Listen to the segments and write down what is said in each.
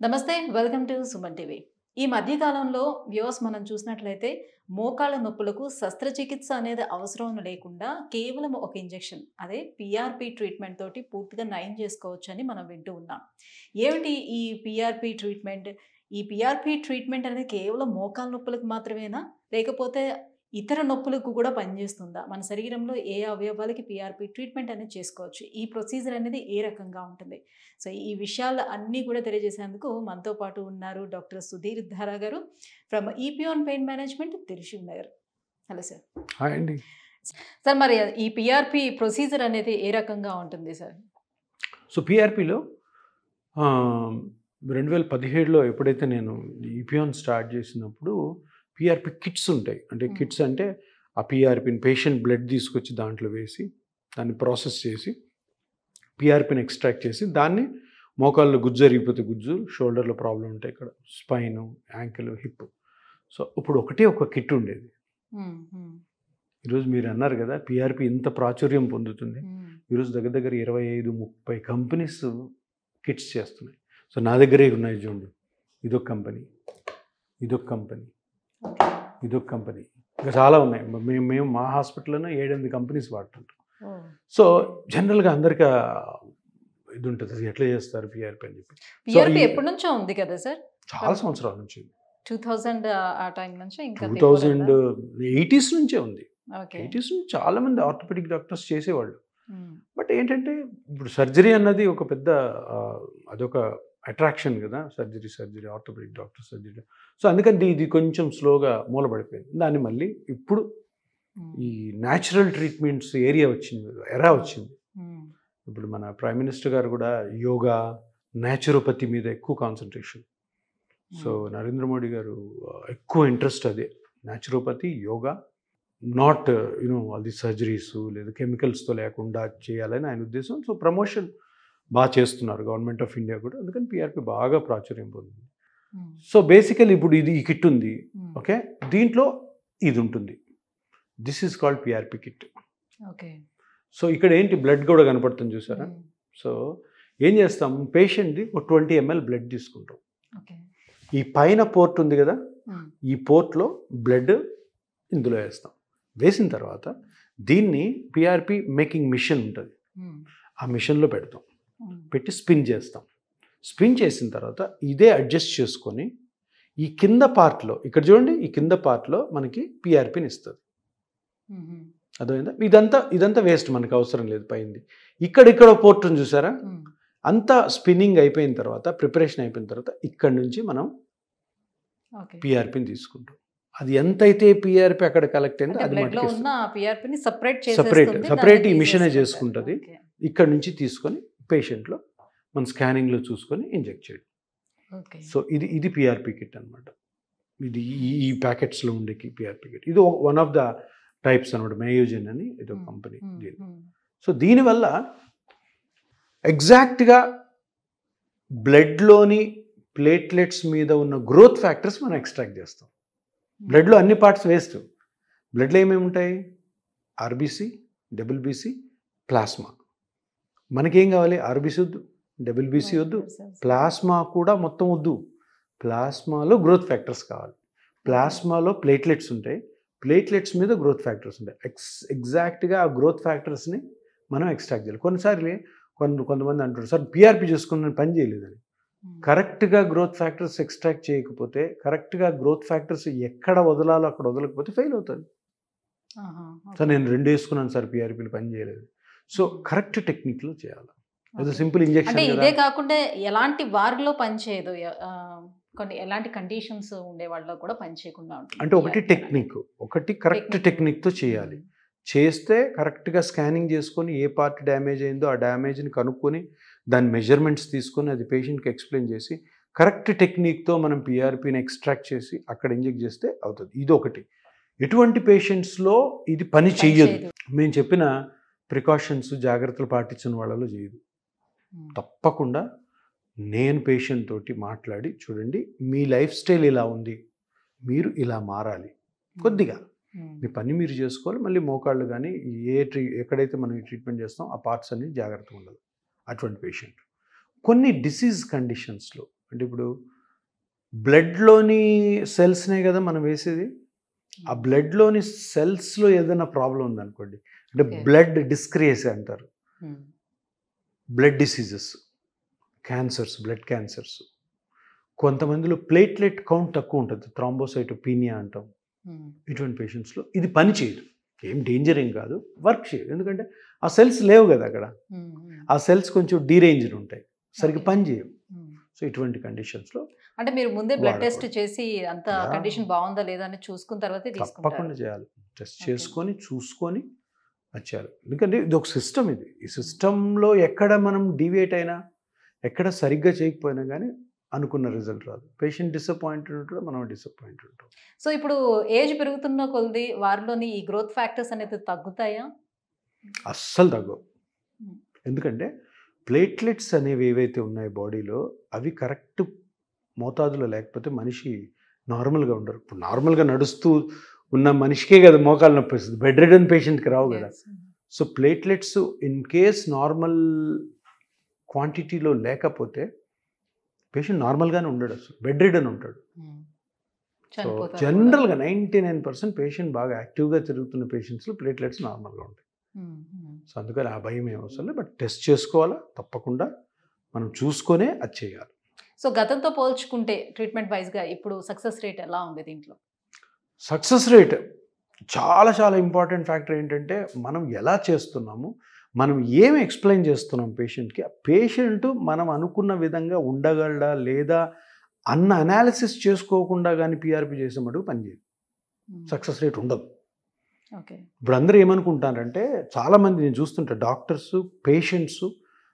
నమస్తే. Welcome to Suman TV. ఈ మధ్య కాలంలో వ్యూవర్స్ మనం చూసినట్లయితే మోకాళ్ళ నొప్పులకు శస్త్రచికిత్స అనేది అవసరం లేకుండా కేవలం ఒక ఇంజెక్షన్ అదే పీఆర్పీ ట్రీట్మెంట్ తోటి పూర్తిగా నయం చేసుకోవచ్చని మనం వింటూ ఉన్నాం. ఏమిటి ఈ పీఆర్పీ ట్రీట్మెంట్? ఈ పీఆర్పీ ట్రీట్మెంట్ అనేది కేవలం మోకాళ్ళ నొప్పులకు మాత్రమేనా? లేకపోతే ఇతర నొప్పులకు కూడా పనిచేస్తుందా? మన శరీరంలో ఏ అవయవాలకి పీఆర్పీ ట్రీట్మెంట్ అనేది చేసుకోవచ్చు. ఈ ప్రొసీజర్ అనేది ఏ రకంగా ఉంటుంది? సో, ఈ విషయాలు అన్నీ కూడా తెలియజేసేందుకు మనతో పాటు ఉన్నారు డాక్టర్ సుధీర్ ధారా గారు from EPN pain management, Dilsukh Nagar. Hello sir. Hi అండి. సార్, మరి ఈ పీఆర్పీ ప్రొసీజర్ అనేది ఏ రకంగా ఉంటుంది సార్? సో పీఆర్పీలో 2017లో ఎప్పుడైతే నేను ఈపియాన్ స్టార్ట్ చేసినప్పుడు పీఆర్పీ కిట్స్ ఉంటాయి. అంటే కిట్స్ అంటే ఆ పీఆర్పీని పేషెంట్ బ్లడ్ తీసుకొచ్చి దాంట్లో వేసి దాన్ని ప్రాసెస్ చేసి పీఆర్పీని ఎక్స్ట్రాక్ట్ చేసి దాన్ని మోకాళ్ళు గుజ్జు అరిగిపోతే గుజ్జు, షోల్డర్లో ప్రాబ్లం ఉంటాయి, ఇక్కడ స్పైన్, యాంకిల్, హిప్. సో ఇప్పుడు ఒక కిట్ ఉండేది. ఈరోజు మీరు అన్నారు కదా పీఆర్పీ ఇంత ప్రాచుర్యం పొందుతుంది. ఈరోజు దగ్గర 25-30 కంపెనీస్ కిట్స్ చేస్తున్నాయి. సో నా దగ్గరే ఉన్నాయి చూడండి. ఇదొక కంపెనీ, ఇదొక కంపెనీ, ఇదొక కంపెనీ, ఇంకా చాలా ఉన్నాయి. మేము మా హాస్పిటల్లోనే 7-8 కంపెనీస్ వాడుతుంటాం. సో జనరల్గా అందరికీ ఇది ఉంటుంది, అది ఎట్లా చేస్తారు పీఆర్పీ అని చెప్పి. పీఆర్పీ ఎప్పటి నుంచో ఉంది కదా సార్? చాలా సంవత్సరాల నుంచి, 2000 ఆ టైం నుంచి, ఇంకా 2080s నుంచే ఉంది. ఓకే. 80s నుంచి చాలా మంది ఆర్థోపెడిక్ డాక్టర్స్ చేసేవాళ్ళు. బట్ ఏంటంటే ఇప్పుడు సర్జరీ అన్నది ఒక పెద్ద అదొక అట్రాక్షన్ కదా, surgery orthopedic doctor surgery. So అందుకని ఇది కొంచెం స్లోగా మూలపడిపోయింది. దాన్ని మళ్ళీ ఇప్పుడు ఈ న్యాచురల్ ట్రీట్మెంట్స్ ఏరియా వచ్చింది, ఎరా వచ్చింది. ఇప్పుడు మన ప్రైమ్ మినిస్టర్ గారు కూడా యోగా, న్యాచురోపతి మీద ఎక్కువ కాన్సన్ట్రేషన్. సో నరేంద్ర మోడీ గారు ఎక్కువ ఇంట్రెస్ట్ అదే, naturopathy, yoga, not all the surgeries లేదా కెమికల్స్తో లేకుండా చేయాలని ఆయన ఉద్దేశం. సో ప్రమోషన్ బాగా చేస్తున్నారు గవర్నమెంట్ ఆఫ్ ఇండియా కూడా. అందుకని పీఆర్పీ బాగా ప్రాచుర్యం పొందింది. సో బేసికలీ ఇప్పుడు ఇది ఈ కిట్ ఉంది, ఓకే, దీంట్లో ఇది ఉంటుంది. This is called PRP kit. Okay. So ఇక్కడ ఏంటి, బ్లడ్ కూడా కనపడుతుంది చూసారా. సో ఏం చేస్తాం, పేషెంట్ది ఒక 20 ml బ్లడ్ తీసుకుంటాం. ఈ పైన పోర్ట్ ఉంది కదా, ఈ పోర్ట్లో బ్లడ్ ఇందులో వేస్తాం. వేసిన తర్వాత దీన్ని పీఆర్పీ మేకింగ్ మిషన్ ఉంటుంది, ఆ మిషన్లో పెడతాం. పెట్టి స్పిన్ చేస్తాం. స్పిన్ చేసిన తర్వాత ఇదే అడ్జస్ట్ చేసుకొని ఈ కింద పార్ట్లో, ఇక్కడ చూడండి, ఈ కింద పార్ట్లో మనకి పీఆర్పీని ఇస్తుంది. అర్థమైందా? ఇదంతా వేస్ట్, మనకు అవసరం లేదు. పైంది ఇక్కడ పోర్ట్ ఉంది చూసారా, అంతా స్పిన్నింగ్ అయిపోయిన తర్వాత, ప్రిపరేషన్ అయిపోయిన తర్వాత ఇక్కడ నుంచి మనం పీఆర్పీని తీసుకుంటాం. అది ఎంతైతే పీఆర్పీ అక్కడ కలెక్ట్ అయిందో అది మనకి సపరేట్ ఈ మిషనే చేసుకుంటుంది. ఇక్కడ నుంచి తీసుకొని పేషెంట్లో మన స్కానింగ్లో చూసుకొని ఇంజెక్ట్ చేయడం. సో ఇది పీఆర్పీ కిట్ అనమాట. ఇది ఈ ప్యాకెట్స్లో ఉండే పీఆర్పీ కిట్. ఇది వన్ ఆఫ్ ద టైప్స్ అనమాట, మయోజెన్ అని ఇదో కంపెనీ. సో దీనివల్ల ఎగ్జాక్ట్గా బ్లడ్లోని ప్లేట్లెట్స్ మీద ఉన్న గ్రోత్ ఫ్యాక్టర్స్ మనం ఎక్స్ట్రాక్ట్ చేస్తాం. బ్లడ్లో అన్ని పార్ట్స్ వేస్ట్. బ్లడ్లో ఏమేమి ఉంటాయి, ఆర్బీసీ, డబ్ల్యూబీసీ, ప్లాస్మా. మనకేం కావాలి, ఆర్బీసీ వద్దు, డబ్ల్యూబీసీ వద్దు, ప్లాస్మా కూడా మొత్తం వద్దు. ప్లాస్మాలో గ్రోత్ ఫ్యాక్టర్స్ కావాలి. ప్లాస్మాలో ప్లేట్లెట్స్ ఉంటాయి, ప్లేట్లెట్స్ మీద గ్రోత్ ఫ్యాక్టర్స్ ఉంటాయి. ఎగ్జాక్ట్గా ఆ గ్రోత్ ఫ్యాక్టర్స్ని మనం ఎక్స్ట్రాక్ట్ చేయాలి. కొన్నిసార్లు కొంతమంది అంటారు, సార్ పీఆర్పీ చేసుకుని పని చేయలేదని. కరెక్ట్గా గ్రోత్ ఫ్యాక్టర్స్ ఎక్స్ట్రాక్ట్ చేయకపోతే, కరెక్ట్గా గ్రోత్ ఫ్యాక్టర్స్ ఎక్కడ వదలాలో అక్కడ వదలకపోతే ఫెయిల్ అవుతుంది. సార్ నేను 2 వేసుకున్నాను సార్, పీఆర్పీలు పని చేయలేదు. సో కరెక్ట్ టెక్నిక్లో చేయాలి. అది సింపుల్ ఇంజెక్షన్. ఇదే కాకుండా ఎలాంటి వారిలో పనిచేయదు, కొన్ని ఎలాంటి కండిషన్స్ ఉండే వాళ్ళలో కూడా పనిచేయకుండా ఉంటుంది. అంటే ఒకటి కరెక్ట్ టెక్నిక్తో చేయాలి. చేస్తే కరెక్ట్గా స్కానింగ్ చేసుకొని ఏ పార్ట్ డ్యామేజ్ అయిందో ఆ డ్యామేజ్ని కనుక్కొని దాని మెజర్మెంట్స్ తీసుకొని అది పేషెంట్కి ఎక్స్ప్లెయిన్ చేసి కరెక్ట్ టెక్నిక్తో మనం పీఆర్పీని ఎక్స్ట్రాక్ట్ చేసి అక్కడ ఇంజెక్ట్ చేస్తే అవుతుంది. ఇది ఒకటి. ఎటువంటి పేషెంట్స్లో ఇది పని చెయ్యదు. మేము చెప్పిన ప్రికాషన్స్, జాగ్రత్తలు పాటించిన వాళ్ళలో చేయదు. తప్పకుండా నేను పేషెంట్ తోటి మాట్లాడి, చూడండి మీ లైఫ్ స్టైల్ ఇలా ఉంది, మీరు ఇలా మారాలి, కొద్దిగా మీ పని మీరు చేసుకోవాలి. మళ్ళీ మోకాళ్ళు కానీ ఎక్కడైతే మనం ఈ ట్రీట్మెంట్ చేస్తాం ఆ పార్ట్స్ అన్ని జాగ్రత్తగా ఉండాలి. అటువంటి పేషెంట్ కొన్ని డిసీజ్ కండిషన్స్లో అంటే ఇప్పుడు బ్లడ్లోని సెల్స్నే కదా మనం వేసేది. ఆ బ్లడ్లోని సెల్స్లో ఏదైనా ప్రాబ్లం ఉందనుకోండి, అంటే బ్లడ్ డిస్క్రియేసి అంటారు, blood diseases, cancers, blood cancers. కొంతమందిలో ప్లేట్లెట్ కౌంట్ తక్కువ ఉంటుంది, థ్రాంబోసైటోపీనియా అంటాం. ఇటువంటి పేషెంట్స్లో ఇది పని చేయదు, ఏం డేంజర్ ఏం కాదు, వర్క్ చేయదు. ఎందుకంటే ఆ సెల్స్ లేవు కదా అక్కడ, ఆ సెల్స్ కొంచెం డీరేంజ్డ్ ఉంటాయి, సరిగ్గా పని చేయవు. సో ఇటువంటి కండిషన్స్లో అంటే మీరు ముందే బ్లడ్ టెస్ట్ చేసి అంత కండిషన్ బాగుందా లేదా అని చూసుకున్న తర్వాతే తీసుకుంటారు. తప్పకుండా చేయాలి, టెస్ట్ చేసుకొని చూసుకొని వచ్చేయాలి. ఎందుకంటే ఇది ఒక సిస్టమ్, ఇది ఈ సిస్టంలో ఎక్కడ మనం డీవియేట్ అయినా, ఎక్కడ సరిగ్గా చేయకపోయినా కానీ అనుకున్న రిజల్ట్ రాదు. పేషెంట్ డిసప్పాయింటెడ్ ఉంటాడు, మనం డిసప్పాయింటెడ్ ఉంటాం. సో ఇప్పుడు ఏజ్ పెరుగుతున్న కొద్ది వారిలోని ఈ గ్రోత్ ఫ్యాక్టర్స్ అనేది తగ్గుతాయా? అస్సలు తగ్గవు. ఎందుకంటే ప్లేట్లెట్స్ అనేవి ఏవైతే ఉన్నాయో బాడీలో, అవి కరెక్ట్ మోతాదులో లేకపోతే మనిషి నార్మల్గా ఉండరు. ఇప్పుడు నార్మల్గా నడుస్తూ ఉన్న మనిషికే కదా మోకాలు నొప్పి వస్తుంది, బెడ్ రిడన్ పేషెంట్కి రావు కదా. So platelets in case normal క్వాంటిటీలో లేకపోతే పేషెంట్ నార్మల్గానే ఉండడు, అసలు బెడ్ రిడన్ ఉంటాడు. సో జనరల్గా 99% పేషెంట్ బాగా యాక్టివ్గా తిరుగుతున్న పేషెంట్స్లో ప్లేట్లెట్స్ నార్మల్గా ఉంటాయి. సో అందుకని ఆ భయం ఏం అవసరం లేదు, బట్ టెస్ట్ చేసుకోవాలా తప్పకుండా, మనం చూసుకొనే అది చేయాలి. సో గతంతో పోల్చుకుంటే ట్రీట్మెంట్ వైజ్గా ఇప్పుడు సక్సెస్ రేట్ ఎలా ఉంది దీంట్లో? సక్సెస్ రేట్ చాలా చాలా ఇంపార్టెంట్ ఫ్యాక్టర్ ఏంటంటే, మనం ఎలా చేస్తున్నాము, మనం ఏమి ఎక్స్ప్లెయిన్ చేస్తున్నాం పేషెంట్కి, ఆ పేషెంట్ మనం అనుకున్న విధంగా ఉండగలడా లేదా అన్న అనాలిసిస్ చేసుకోకుండా కానీ పిఆర్పి చేసే మటుకు పనిచేయదు, సక్సెస్ రేట్ ఉండదు. ఓకే. ఇప్పుడు అందరూ ఏమనుకుంటారంటే, చాలామంది నేను చూస్తుంటా, డాక్టర్స్, పేషెంట్స్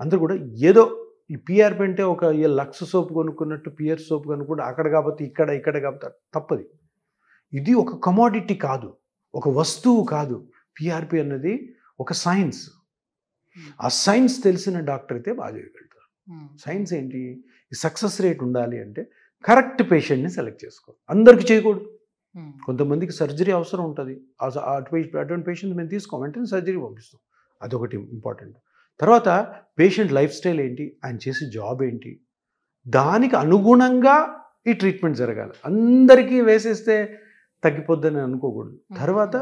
అందరూ కూడా ఏదో ఈ పిఆర్పి అంటే ఒక లక్స్ సోప్ కొనుక్కున్నట్టు పియర్ సోప్ కొనుక్కుంటే అక్కడ కాకపోతే ఇక్కడ కాకపోతే తప్పది. ఇది ఒక కమోడిటీ కాదు, ఒక వస్తువు కాదు. పిఆర్పి అన్నది ఒక సైన్స్. ఆ సైన్స్ తెలిసిన డాక్టర్ అయితే బాగా చేయగలుగుతారు. సైన్స్ ఏంటి, ఈ సక్సెస్ రేట్ ఉండాలి అంటే కరెక్ట్ పేషెంట్ని సెలెక్ట్ చేసుకోవాలి. అందరికీ చేయకూడదు, కొంతమందికి సర్జరీ అవసరం ఉంటుంది, అటువంటి పేషెంట్ మేము తీసుకోం, వెంటనే సర్జరీ పంపిస్తాం. అదొకటి ఇంపార్టెంట్. తర్వాత పేషెంట్ లైఫ్ స్టైల్ ఏంటి, ఆయన చేసే జాబ్ ఏంటి, దానికి అనుగుణంగా ఈ ట్రీట్మెంట్ జరగాలి. అందరికీ వేసేస్తే తగ్గిపోద్దని అనుకోకూడదు. తర్వాత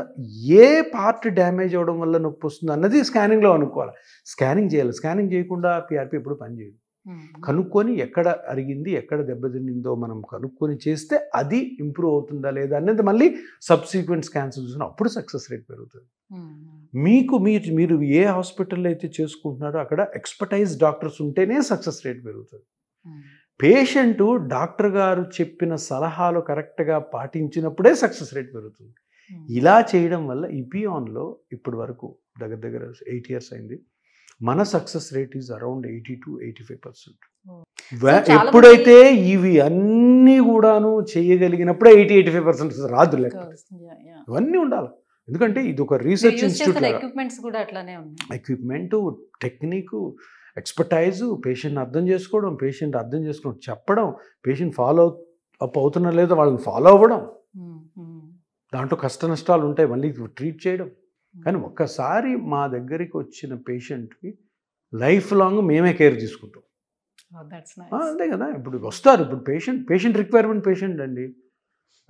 ఏ పార్ట్ డ్యామేజ్ అవ్వడం వల్ల నొప్పి వస్తుంది అన్నది స్కానింగ్లో అనుకోవాలి. స్కానింగ్ చేయాలి, స్కానింగ్ చేయకుండా పిఆర్పి ఎప్పుడు పనిచేయదు. కనుక్కొని ఎక్కడ అరిగింది, ఎక్కడ దెబ్బతిన్నిందో మనం కనుక్కొని చేస్తే అది ఇంప్రూవ్ అవుతుందా లేదా అనేది మళ్ళీ సబ్సిక్వెంట్ స్కాన్స్ చూసిన అప్పుడు సక్సెస్ రేట్ పెరుగుతుంది. మీరు ఏ హాస్పిటల్లో అయితే చేసుకుంటున్నారో అక్కడ ఎక్స్పర్టైజ్ డాక్టర్స్ ఉంటేనే సక్సెస్ రేట్ పెరుగుతుంది. పేషెంటు డాక్టర్ గారు చెప్పిన సలహాలు కరెక్ట్గా పాటించినప్పుడే సక్సెస్ రేట్ పెరుగుతుంది. ఇలా చేయడం వల్ల ఈ పియాన్లో ఇప్పటి వరకు దగ్గర 8 years అయింది. మన success rate is around 80 to 85%. ఎప్పుడైతే ఇవి అన్నీ కూడాను చేయగలిగినప్పుడే 80-85% రాదు, లేకపోతే ఇవన్నీ ఉండాలి. ఎందుకంటే ఇది ఒక research institute. Equipment, technique, expertise, patient అర్థం చేసుకోవడం, చెప్పడం, పేషెంట్ ఫాలో అప్ అవుతున్నా లేదా వాళ్ళని ఫాలో అవ్వడం, దాంట్లో కష్ట నష్టాలు ఉంటాయి, మళ్ళీ ట్రీట్ చేయడం. కానీ ఒక్కసారి మా దగ్గరికి వచ్చిన పేషెంట్కి లైఫ్ లాంగ్ మేమే కేర్ తీసుకుంటాం. అంతే కదా. ఇప్పుడు వస్తారు, ఇప్పుడు పేషెంట్ రిక్వైర్మెంట్ పేషెంట్ అండి,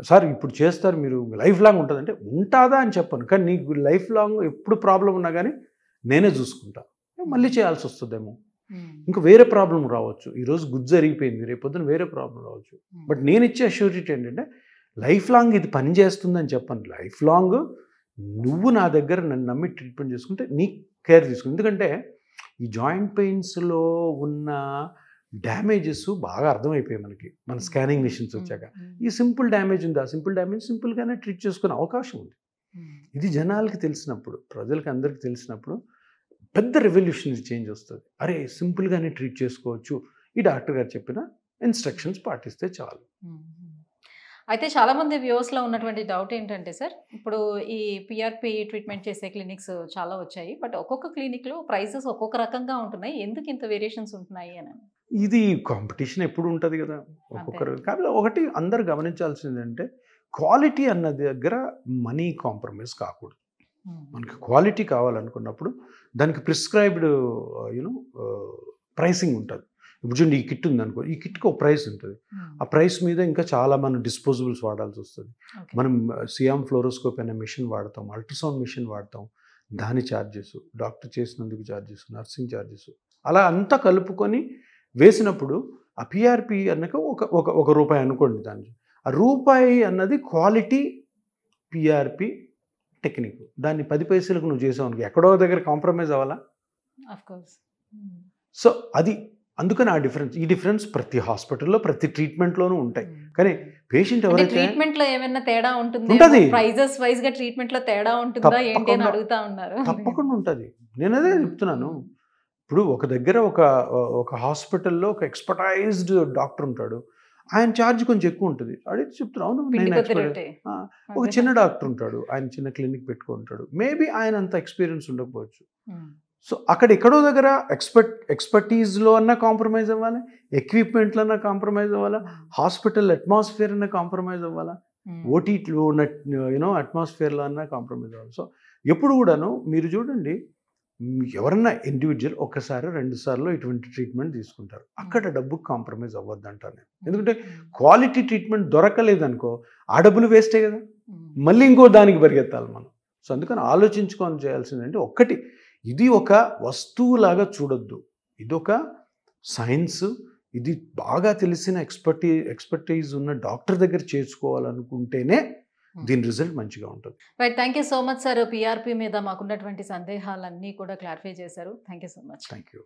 సార్ ఇప్పుడు చేస్తారు మీరు లైఫ్ లాంగ్ ఉంటుందంటే ఉంటుందా అని చెప్పను, కానీ నీకు లైఫ్ లాంగ్ ఎప్పుడు ప్రాబ్లం ఉన్నా కానీ నేనే చూసుకుంటా. మళ్ళీ చేయాల్సి వస్తుందేమో, ఇంకా వేరే ప్రాబ్లం రావచ్చు. ఈరోజు గుజ్జు అరిగిపోయింది, రేపొద్దున వేరే ప్రాబ్లం రావచ్చు. బట్ నేను ఇచ్చే అష్యూరిటీ ఏంటంటే లైఫ్ లాంగ్ ఇది పని చేస్తుందని చెప్పను. లైఫ్ లాంగ్ నువ్వు నా దగ్గర నన్ను నమ్మి ట్రీట్మెంట్ చేసుకుంటే నీ కేర్ తీసుకుంది. ఎందుకంటే ఈ జాయింట్ పెయిన్స్లో ఉన్న డ్యామేజెస్ బాగా అర్థమైపోయాయి మనకి, మన స్కానింగ్ మిషన్స్ వచ్చాక. ఈ సింపుల్ డ్యామేజ్ ఉంది, ఆ సింపుల్ డ్యామేజ్ సింపుల్గానే ట్రీట్ చేసుకునే అవకాశం ఉంది. ఇది జనాలకి తెలిసినప్పుడు, ప్రజలకి అందరికీ తెలిసినప్పుడు పెద్ద రెవల్యూషనరీ చేంజ్ వస్తుంది. అరే సింపుల్గానే ట్రీట్ చేసుకోవచ్చు, ఈ డాక్టర్ గారు చెప్పిన ఇన్స్ట్రక్షన్స్ పాటిస్తే చాలు. అయితే చాలామంది వ్యూవర్స్లో ఉన్నటువంటి డౌట్ ఏంటంటే సార్, ఇప్పుడు ఈ పిఆర్పి ట్రీట్మెంట్ చేసే క్లినిక్స్ చాలా వచ్చాయి, బట్ ఒక్కొక్క క్లినిక్లో ప్రైసెస్ ఒక్కొక్క రకంగా ఉంటున్నాయి, ఎందుకు ఇంత వేరియేషన్స్ ఉంటున్నాయి అని. ఇది కాంపిటీషన్ ఎప్పుడు ఉంటుంది కదా ఒక్కొక్కరు. కాబట్టి ఒకటి అందరు గమనించాల్సిందంటే క్వాలిటీ అన్న దగ్గర మనీ కాంప్రమైజ్ కాకూడదు. మనకి క్వాలిటీ కావాలనుకున్నప్పుడు దానికి ప్రిస్క్రైబ్డ్ ప్రైసింగ్ ఉంటుంది. ఇప్పుడు చూడండి ఈ కిట్ ఉంది అనుకో, ఈ కిట్కి ఒక ప్రైస్ ఉంటుంది. ఆ ప్రైస్ మీద ఇంకా చాలా మనం డిస్పోజబుల్స్ వాడాల్సి వస్తుంది. మనం సియామ్ ఫ్లోరోస్కోప్ అనే మిషన్ వాడతాం, అల్ట్రాసౌండ్ మిషన్ వాడతాం, దాని ఛార్జెస్, డాక్టర్ చేసినందుకు ఛార్జెస్, నర్సింగ్ ఛార్జెస్, అలా అంతా కలుపుకొని వేసినప్పుడు ఆ పిఆర్పి అన్నక ఒక రూపాయి అనుకోండి. దాన్ని ఆ రూపాయి అన్నది క్వాలిటీ పిఆర్పి టెక్నిక్. దాన్ని 10 పైసలకు నువ్వు చేసావు అనుకో, ఎక్కడో దగ్గర కాంప్రమైజ్ అవ్వాలా? సో అది అందుకని ఆ డిఫరెన్స్, ఈ డిఫరెన్స్ ప్రతి హాస్పిటల్లో ప్రతి ట్రీట్మెంట్లోనూ ఉంటాయి. కానీ పేషెంట్ ఎవరైతే ట్రీట్మెంట్ లో ఏమైనా తేడా ఉంటుంది, ప్రైజెస్ వైజ్ గా ట్రీట్మెంట్ లో తేడా ఉంటుందా ఏంటి అని అడుగుతా ఉన్నారు. తప్పకుండా ఉంటుంది. నేను అదే చెప్తున్నాను. ఇప్పుడు ఒక దగ్గర ఒక హాస్పిటల్లో ఒక ఎక్స్పర్టైజ్డ్ డాక్టర్ ఉంటాడు, ఆయన ఛార్జ్ కొంచెం ఎక్కువ ఉంటుంది. అడిగితే చెప్తున్నాను, అవును నేను ఎక్స్పర్ట్. ఒక చిన్న డాక్టర్ ఉంటాడు, ఆయన చిన్న క్లినిక్ పెట్టుకుంటాడు, మేబీ ఆయన అంత ఎక్స్పీరియన్స్ ఉండకపోవచ్చు. సో అక్కడ ఎక్కడో దగ్గర ఎక్స్పర్టీస్లో అన్నా కాంప్రమైజ్ అవ్వాలి, ఎక్విప్మెంట్లో అన్నా కాంప్రమైజ్ అవ్వాలా, హాస్పిటల్ అట్మాస్ఫియర్ అన్నా కాంప్రమైజ్ అవ్వాలా, ఓటీలో ఉన్న అట్మాస్ఫియర్లో అన్నా కాంప్రమైజ్ అవ్వాలి. సో ఎప్పుడు కూడాను మీరు చూడండి, ఎవరన్నా ఇండివిజువల్ ఒకసారి 2 సార్లు ఇటువంటి ట్రీట్మెంట్ తీసుకుంటారు, అక్కడ డబ్బుకు కాంప్రమైజ్ అవ్వద్దు అంటాను నేను. ఎందుకంటే క్వాలిటీ ట్రీట్మెంట్ దొరకలేదనుకో ఆ డబ్బులు వేస్టే కదా, మళ్ళీ ఇంకో దానికి పరిగెత్తాలి మనం. సో అందుకని ఆలోచించుకొని చేయాల్సిందంటే, ఒక్కటి ఇది ఒక వస్తువులాగా చూడొద్దు, ఇదొక సైన్స్, ఇది బాగా తెలిసిన ఎక్స్పర్టీజ్ ఉన్న డాక్టర్ దగ్గర చేసుకోవాలనుకుంటేనే దీని రిజల్ట్ మంచిగా ఉంటుంది. Right, thank you so much sir. PRP మీద మాకున్నటువంటి సందేహాలన్నీ కూడా క్లారిఫై చేశారు. Thank you so much. Thank you.